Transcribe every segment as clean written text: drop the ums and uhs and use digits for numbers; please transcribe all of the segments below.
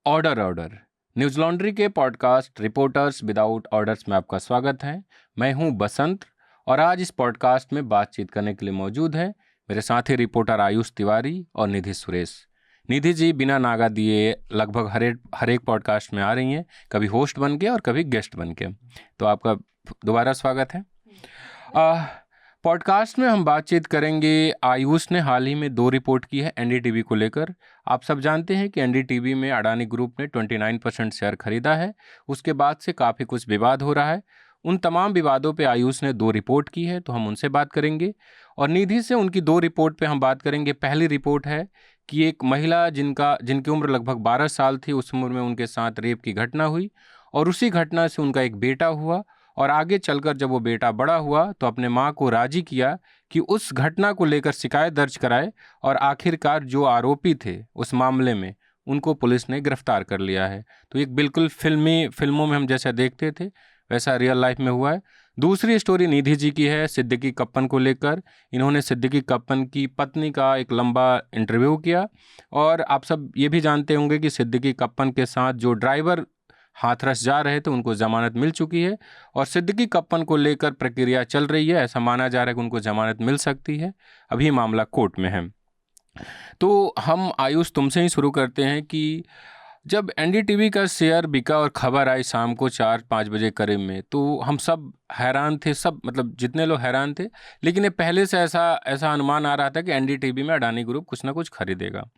Order news laundry के podcast reporters without orders में आपका स्वागत है। मैं हूं बसंत और आज इस पॉडकास्ट में बातचीत करने के लिए मौजूद है मेरे साथी रिपोर्टर आयुष तिवारी और निधि सुरेश। निधि जी बिना नागा दिए लगभग हर एक पॉडकास्ट में आ रही हैं, कभी होस्ट बन के और कभी गेस्ट बन के, तो आपका दोबारा स्वागत है। पॉडकास्ट में हम बातचीत करेंगे, आयुष ने हाल ही में 2 रिपोर्ट की है एनडीटीवी को लेकर। आप सब जानते हैं कि एनडीटीवी में अडानी ग्रुप ने 29% शेयर खरीदा है। उसके बाद से काफ़ी कुछ विवाद हो रहा है। उन तमाम विवादों पे आयुष ने 2 रिपोर्ट की है, तो हम उनसे बात करेंगे और निधि से उनकी 2 रिपोर्ट पे हम बात करेंगे। पहली रिपोर्ट है कि एक महिला जिनकी उम्र लगभग 12 साल थी, उस उम्र में उनके साथ रेप की घटना हुई और उसी घटना से उनका एक बेटा हुआ और आगे चलकर जब वो बेटा बड़ा हुआ तो अपने माँ को राजी किया कि उस घटना को लेकर शिकायत दर्ज कराए और आखिरकार जो आरोपी थे उस मामले में उनको पुलिस ने गिरफ्तार कर लिया है। तो एक बिल्कुल फिल्मों में हम जैसा देखते थे वैसा रियल लाइफ में हुआ है। दूसरी स्टोरी निधि जी की है सिद्दीकी कप्पन को लेकर। इन्होंने सिद्दीकी कप्पन की पत्नी का एक लंबा इंटरव्यू किया और आप सब ये भी जानते होंगे कि सिद्दीकी कप्पन के साथ जो ड्राइवर हाथरस जा रहे थे उनको जमानत मिल चुकी है और सिद्दीकी कप्पन को लेकर प्रक्रिया चल रही है। ऐसा माना जा रहा है कि उनको जमानत मिल सकती है, अभी मामला कोर्ट में है। तो हम आयुष तुमसे ही शुरू करते हैं कि जब एनडीटीवी का शेयर बिका और खबर आई शाम को 4-5 बजे करीब में, तो हम सब हैरान थे, सब मतलब जितने लोग हैरान थे, लेकिन ये पहले से ऐसा अनुमान आ रहा था कि एनडीटीवी में अडानी ग्रुप कुछ ना कुछ खरीदेगा।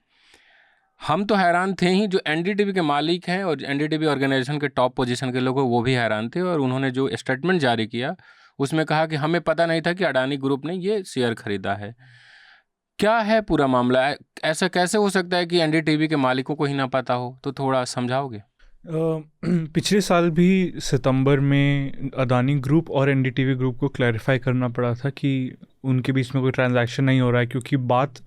हम तो हैरान थे ही, जो एनडीटीवी के मालिक हैं और एनडीटीवी ऑर्गेनाइजेशन के टॉप पोजीशन के लोग हैं वो भी हैरान थे और उन्होंने जो स्टेटमेंट जारी किया उसमें कहा कि हमें पता नहीं था कि अडानी ग्रुप ने ये शेयर खरीदा है। क्या है पूरा मामला? ऐसा कैसे हो सकता है कि एनडीटीवी के मालिकों को ही ना पता हो? तो थोड़ा समझाओगे? पिछले साल भी सितंबर में अदानी ग्रुप और एनडीटीवी ग्रुप को क्लैरिफाई करना पड़ा था कि उनके बीच में कोई ट्रांजैक्शन नहीं हो रहा है, क्योंकि बात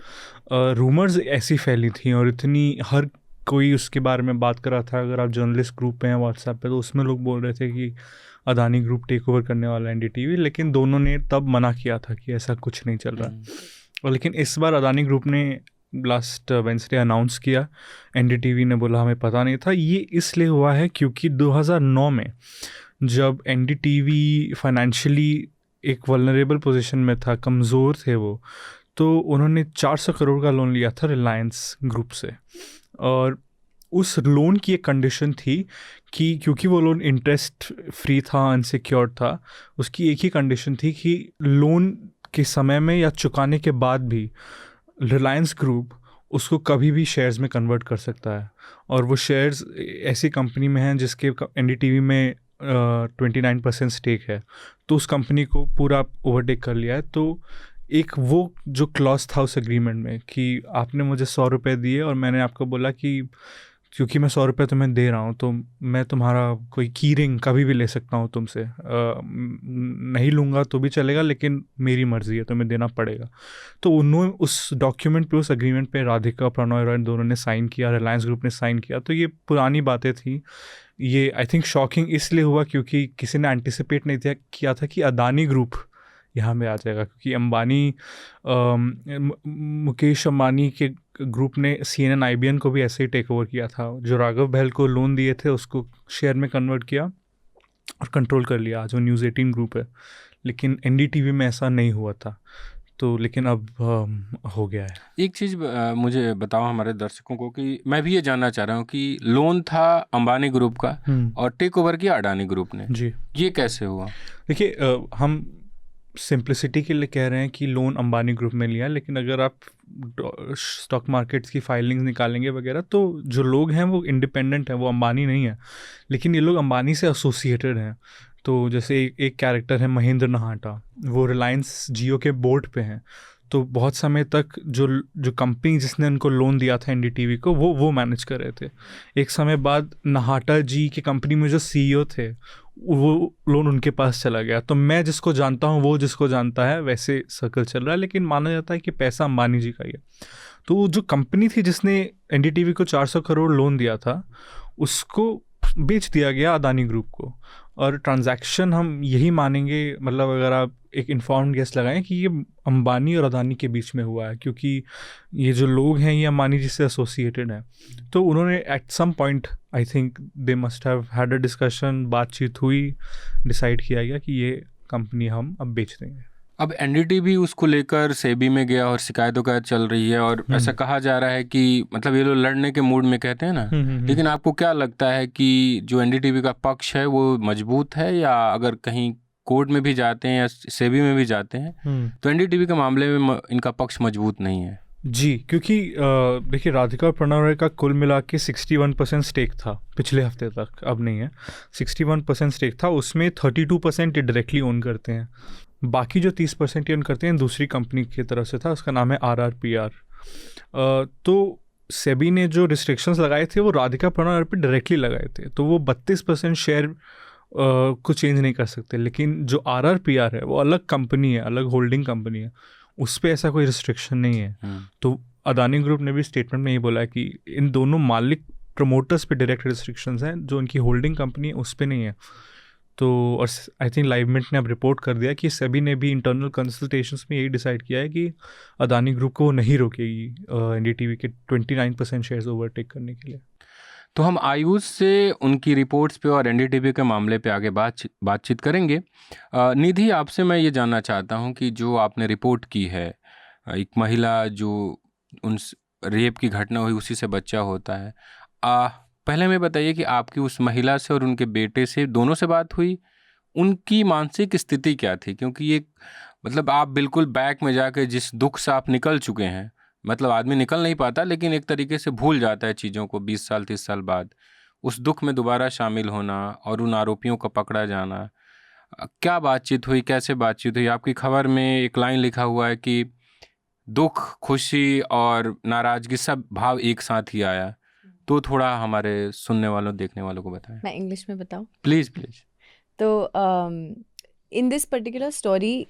रूमर्स ऐसी फैली थी और इतनी हर कोई उसके बारे में बात कर रहा था। अगर आप जर्नलिस्ट ग्रुप पे हैं व्हाट्सएप पे तो उसमें लोग बोल रहे थे कि अदानी ग्रुप टेक ओवर करने वाला है एनडीटीवी, लेकिन दोनों ने तब मना किया था कि ऐसा कुछ नहीं चल रहा। और लेकिन इस बार अदानी ग्रुप ने लास्ट वेंसडे अनाउंस किया, एनडीटीवी ने बोला हमें पता नहीं था। ये इसलिए हुआ है क्योंकि 2009 में जब एनडीटीवी फाइनेंशियली एक वल्नरेबल पोजीशन में था, कमज़ोर थे वो, तो उन्होंने 400 करोड़ का लोन लिया था रिलायंस ग्रुप से। और उस लोन की एक कंडीशन थी कि क्योंकि वो लोन इंटरेस्ट फ्री था, अनसिक्योर्ड था, उसकी एक ही कंडीशन थी कि लोन के समय में या चुकाने के बाद भी रिलायंस ग्रुप उसको कभी भी शेयर्स में कन्वर्ट कर सकता है। और वो शेयर्स ऐसी कंपनी में हैं जिसके एनडीटीवी में 29% स्टेक है, तो उस कंपनी को पूरा ओवरटेक कर लिया है। तो एक वो जो क्लॉज था उस एग्रीमेंट में कि आपने मुझे 100 रुपये दिए और मैंने आपको बोला कि क्योंकि मैं 100 रुपये तुम्हें दे रहा हूँ तो मैं तुम्हारा कोई की रिंग कभी भी ले सकता हूँ तुमसे, नहीं लूँगा तो भी चलेगा, लेकिन मेरी मर्ज़ी है, तुम्हें देना पड़ेगा। तो उन्होंने उस डॉक्यूमेंट पे, उस एग्रीमेंट पे राधिका प्रणॉय रॉय दोनों ने साइन किया, रिलायंस ग्रुप ने साइन किया। तो ये पुरानी बातें थी। ये आई थिंक शॉकिंग इसलिए हुआ क्योंकि किसी ने एंटिसिपेट नहीं किया था कि अदानी ग्रुप यहाँ में आ जाएगा, क्योंकि अंबानी, मुकेश अंबानी के ग्रुप ने CNN IBN को भी ऐसे ही टेक ओवर किया था। जो राघव बहल को लोन दिए थे उसको शेयर में कन्वर्ट किया और कंट्रोल कर लिया, जो न्यूज़ 18 ग्रुप है। लेकिन एनडीटीवी में ऐसा नहीं हुआ था, तो लेकिन अब हो गया है। एक चीज़ मुझे बताओ हमारे दर्शकों को कि मैं भी ये जानना चाह रहा हूँ कि लोन था अंबानी ग्रुप का और टेक ओवर किया अडानी ग्रुप ने, जी, ये कैसे हुआ? देखिए, हम सिंप्लिसिटी के लिए कह रहे हैं कि लोन अंबानी ग्रुप में लिया, लेकिन अगर आप स्टॉक मार्केट्स की फाइलिंग्स निकालेंगे वगैरह तो जो लोग हैं वो इंडिपेंडेंट हैं, वो अंबानी नहीं है, लेकिन ये लोग अंबानी से एसोसिएटेड हैं। तो जैसे एक कैरेक्टर है महेंद्र नहाटा, वो रिलायंस जियो के बोर्ड पे हैं। तो बहुत समय तक जो कंपनी जिसने उनको लोन दिया था एनडीटीवी को, वो मैनेज कर रहे थे। एक समय बाद नहाटा जी की कंपनी में जो CEO थे वो लोन उनके पास चला गया। तो मैं जिसको जानता हूँ वो जिसको जानता है, वैसे सर्कल चल रहा है, लेकिन माना जाता है कि पैसा अंबानी जी का ही है। तो जो कंपनी थी जिसने एनडीटीवी को 400 करोड़ लोन दिया था उसको बेच दिया गया अदानी ग्रुप को। और ट्रांजैक्शन हम यही मानेंगे, मतलब अगर आप एक इन्फॉर्म्ड गेस लगाएं कि ये अंबानी और अदानी के बीच में हुआ है, क्योंकि ये जो लोग हैं ये अंबानी जी से एसोसिएटेड हैं। तो उन्होंने at some point I think they must have had a discussion, बातचीत हुई, डिसाइड किया गया कि ये कंपनी हम अब बेच देंगे। अब एनडीटीवी उसको लेकर सेबी में गया और शिकायतों का चल रही है, और ऐसा कहा जा रहा है कि मतलब ये लोग लड़ने के मूड में कहते हैं ना। लेकिन आपको क्या लगता है कि जो एनडीटीवी का पक्ष है वो मजबूत है, या अगर कहीं कोर्ट में भी जाते हैं या सेबी में भी जाते हैं तो एनडीटीवी के मामले में इनका पक्ष मजबूत नहीं है? जी, क्योंकि देखिए राधिका और प्रणव रॉय का कुल मिला के 61% स्टेक था पिछले हफ्ते तक, अब नहीं है। 61% स्टेक था, उसमें 32% ये डायरेक्टली ओन करते हैं, बाकी जो 30% ये ओन करते हैं दूसरी कंपनी की तरफ से था, उसका नाम है RRPR। तो सेबी ने जो रिस्ट्रिक्शंस लगाए थे वो राधिका प्रणव पे डायरेक्टली लगाए थे, तो वो 32% शेयर को चेंज नहीं कर सकते। लेकिन जो RRPR है वो अलग कंपनी है, अलग होल्डिंग कंपनी है, उस पर ऐसा कोई रिस्ट्रिक्शन नहीं है। तो अदानी ग्रुप ने भी स्टेटमेंट में ये बोला है कि इन दोनों मालिक प्रमोटर्स पे डायरेक्ट रिस्ट्रिक्शंस हैं, जो उनकी होल्डिंग कंपनी है उस पर नहीं है। तो और आई थिंक लाइव मिनट ने अब रिपोर्ट कर दिया कि सभी ने भी इंटरनल कंसल्टेशंस में यही डिसाइड किया है कि अदानी ग्रुप को वो नहीं रोकेगी एनडीटीवी के 29% शेयर्स ओवरटेक करने के लिए। तो हम आयुष से उनकी रिपोर्ट्स पे और एनडीटीवी के मामले पे आगे बातचीत करेंगे। निधि, आपसे मैं ये जानना चाहता हूँ कि जो आपने रिपोर्ट की है, एक महिला जो उन रेप की घटना हुई उसी से बच्चा होता है, पहले हमें बताइए कि आपकी उस महिला से और उनके बेटे से दोनों से बात हुई, उनकी मानसिक स्थिति क्या थी? क्योंकि ये मतलब आप बिल्कुल बैक में जाके जिस दुख से आप निकल चुके हैं, मतलब आदमी निकल नहीं पाता लेकिन एक तरीके से भूल जाता है चीज़ों को 20 साल 30 साल बाद, उस दुख में दोबारा शामिल होना और उन आरोपियों का पकड़ा जाना, क्या बातचीत हुई, कैसे बातचीत हुई? आपकी खबर में एक लाइन लिखा हुआ है कि दुख, खुशी और नाराज़गी सब भाव एक साथ ही आया, तो थोड़ा हमारे सुनने वालों देखने वालों को बताएं। मैं इंग्लिश में बताऊं? Please please. तो in this particular story,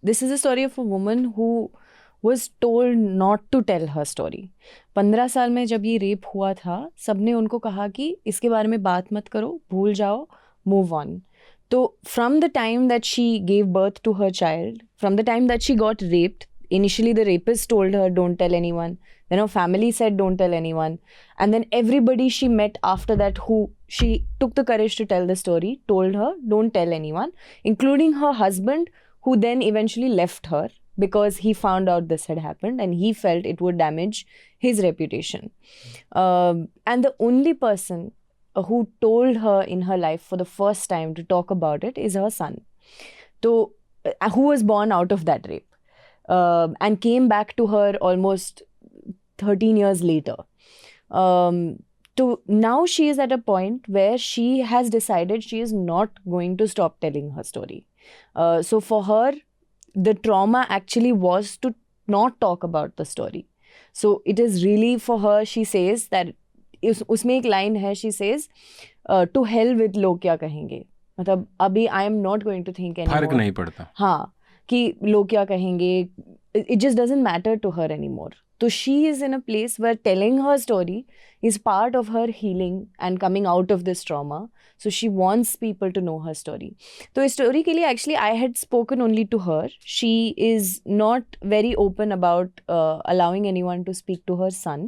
this is a story of a woman who was told not to tell her story. 15 साल में जब ये रेप हुआ था, सबने उनको कहा कि इसके बारे में बात मत करो, भूल जाओ, move on. तो from the time that she gave birth to her child, from the time that she got raped, initially the rapist told her don't tell anyone, then her family said don't tell anyone, and then everybody she met after that who she took the courage to tell the story told her don't tell anyone, including her husband, who then eventually left her because he found out this had happened and he felt it would damage his reputation. And the only person who told her in her life for the first time to talk about it is her son, who was born out of that rape and came back to her almost 13 years later. So now she is at a point where she has decided she is not going to stop telling her story. So for her, the trauma actually was to not talk about the story. So it is really for her, she says that उसमें एक line है, she says to hell with लोग क्या कहेंगे, मतलब अभी I am not going to think anymore. फर्क नहीं पड़ता। हाँ, कि लोग क्या कहेंगे, it just doesn't matter to her anymore. So she is in a place where telling her story is part of her healing and coming out of this trauma. So she wants people to know her story. So इस story के लिए actually I had spoken only to her. She is not very open about allowing anyone to speak to her son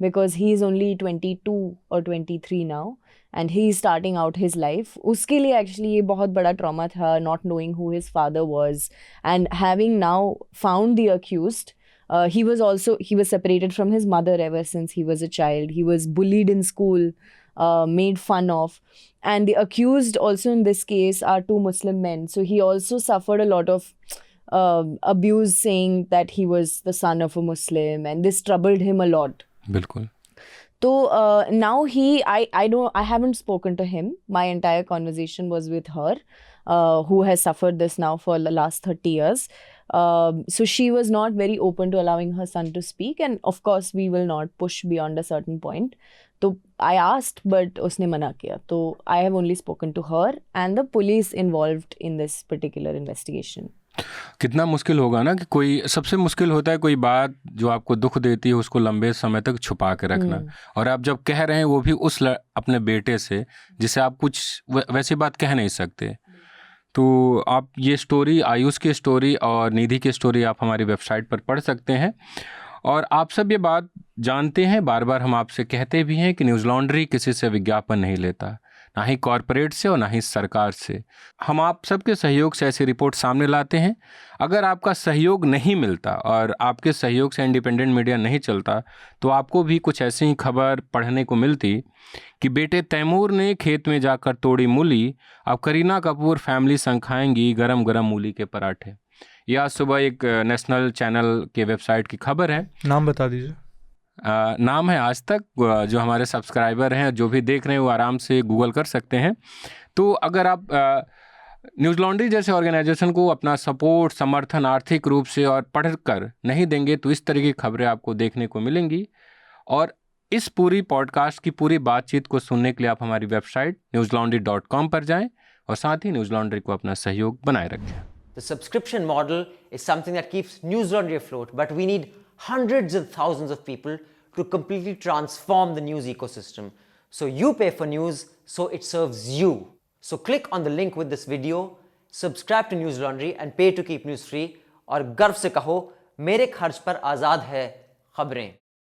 because he is only 22 or 23 now. And he is starting out his life. उसके लिए actually ये बहुत बड़ा trauma था, not knowing who his father was, and having now found the accused. He was separated from his mother ever since he was a child. He was bullied in school, made fun of, and the accused also in this case are two Muslim men. So he also suffered a lot of abuse, saying that he was the son of a Muslim, and this troubled him a lot. बिल्कुल। So now I haven't spoken to him. My entire conversation was with her, who has suffered this now for the last 30 years. So she was not very open to allowing her son to speak, and of course we will not push beyond a certain point. So I asked, but उसने मना किया. So I have only spoken to her and the police involved in this particular investigation. कितना मुश्किल होगा ना, कि कोई, सबसे मुश्किल होता है कोई बात जो आपको दुख देती है उसको लंबे समय तक छुपा के रखना, और आप जब कह रहे हैं वो भी उस अपने बेटे से जिसे आप कुछ वैसी बात कह नहीं सकते, तो आप ये स्टोरी, आयुष की स्टोरी और निधि की स्टोरी आप हमारी वेबसाइट पर पढ़ सकते हैं। और आप सब ये बात जानते हैं, बार बार हम आपसे कहते भी हैं कि न्यूज़ लॉन्ड्री किसी से विज्ञापन नहीं लेता, ना ही कॉरपोरेट से और ना ही सरकार से। हम आप सबके सहयोग से ऐसी रिपोर्ट सामने लाते हैं। अगर आपका सहयोग नहीं मिलता और आपके सहयोग से इंडिपेंडेंट मीडिया नहीं चलता, तो आपको भी कुछ ऐसी ही खबर पढ़ने को मिलती कि बेटे तैमूर ने खेत में जाकर तोड़ी मूली, अब करीना कपूर फैमिली संग खाएंगी गरम गरम मूली के पराठे। यह आज सुबह एक नेशनल चैनल के वेबसाइट की खबर है। नाम बता दीजिए। नाम है आज तक। जो हमारे सब्सक्राइबर हैं, जो भी देख रहे हैं, वो आराम से गूगल कर सकते हैं। तो अगर आप न्यूज़ लॉन्ड्री जैसे ऑर्गेनाइजेशन को अपना सपोर्ट, समर्थन आर्थिक रूप से और पढ़कर नहीं देंगे, तो इस तरह की खबरें आपको देखने को मिलेंगी। और इस पूरी पॉडकास्ट की पूरी बातचीत को सुनने के लिए आप हमारी वेबसाइट newslaundry.com पर जाएं और साथ ही न्यूज़ लॉन्ड्री को अपना सहयोग बनाए रखें। The subscription model is something that keeps News Laundry afloat, but we need hundreds of thousands of people to completely transform the news ecosystem. So you pay for news, so it serves you. So click on the link with this video, subscribe to News Laundry and pay to keep news free, और गर्व से कहो, मेरे खर्च पर आज़ाद है खबरें।